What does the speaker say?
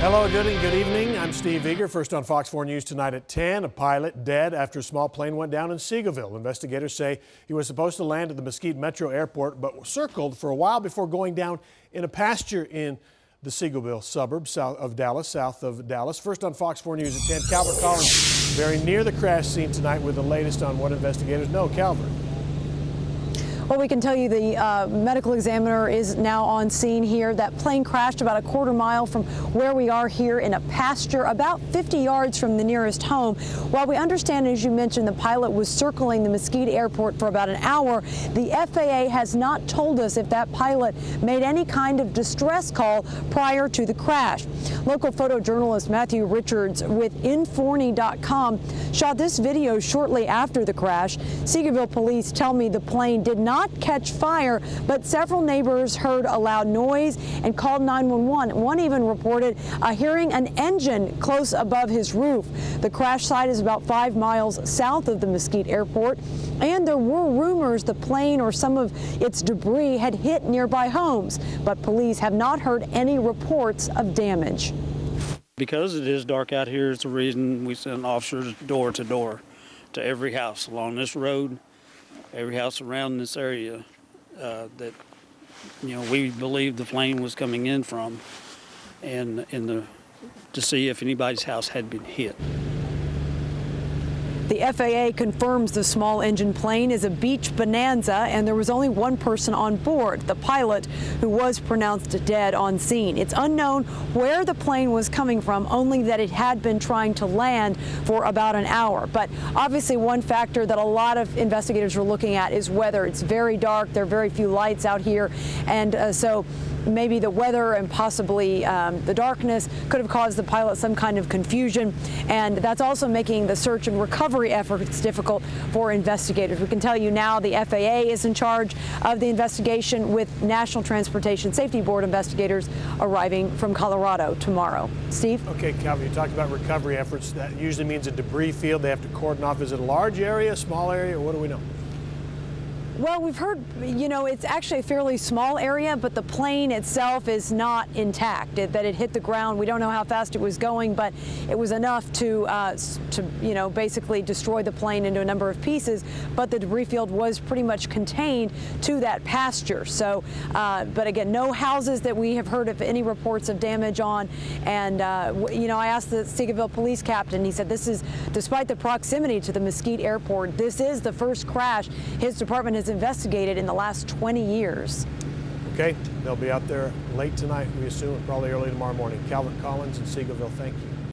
Hello, good evening. I'm Steve Eager. First on Fox 4 News tonight at 10. A pilot dead after a small plane went down in Seagoville. Investigators say he was supposed to land at the Mesquite Metro Airport, but was circled for a while before going down in a pasture in the Seagoville suburb south of Dallas. First on Fox 4 News at 10. Calvert Collins very near the crash scene tonight with the latest on what investigators know. Calvert. Well, we can tell you the medical examiner is now on scene here. That plane crashed about a quarter mile from where we are here in a pasture about 50 yards from the nearest home. While we understand, as you mentioned, the pilot was circling the Mesquite airport for about an hour, the FAA has not told us if that pilot made any kind of distress call prior to the crash. Local photojournalist Matthew Richards with Inforny.com shot this video shortly after the crash. Seagoville police tell me the plane did not catch fire, but several neighbors heard a loud noise and called 911. One even reported hearing an engine close above his roof. The crash site is about 5 miles south of the Mesquite airport, and there were rumors the plane or some of its debris had hit nearby homes, but police have not heard any reports of damage. Because it is dark out here, it's the reason we send officers door to door to every house along this road, every house around this area that we believe the plane was coming in from, and to see if anybody's house had been hit. The FAA confirms the small engine plane is a beach bonanza, and there was only one person on board, the pilot, who was pronounced dead on scene. It's unknown where the plane was coming from, only that it had been trying to land for about an hour. But obviously one factor that a lot of investigators are looking at is weather. It's very dark. There are very few lights out here, and so maybe the weather and possibly the darkness could have caused the pilot some kind of confusion, and that's also making the search and recovery efforts difficult for investigators. We can tell you now the FAA is in charge of the investigation, with National Transportation Safety Board investigators arriving from Colorado tomorrow. Steve? Okay, Calvin, you talked about recovery efforts. That usually means a debris field. They have to cordon off. Is it a large area, small area, or what do we know? Well, we've heard, it's actually a fairly small area, but the plane itself is not intact, that it hit the ground. We don't know how fast it was going, but it was enough to basically destroy the plane into a number of pieces. But the debris field was pretty much contained to that pasture. So, but again, no houses that we have heard of any reports of damage on. And, I asked the Seagoville police captain, he said this is, despite the proximity to the Mesquite airport, this is the first crash his department has investigated in the last 20 years. Okay, they'll be out there late tonight, we assume, and probably early tomorrow morning. Calvert Collins and Seagoville, thank you.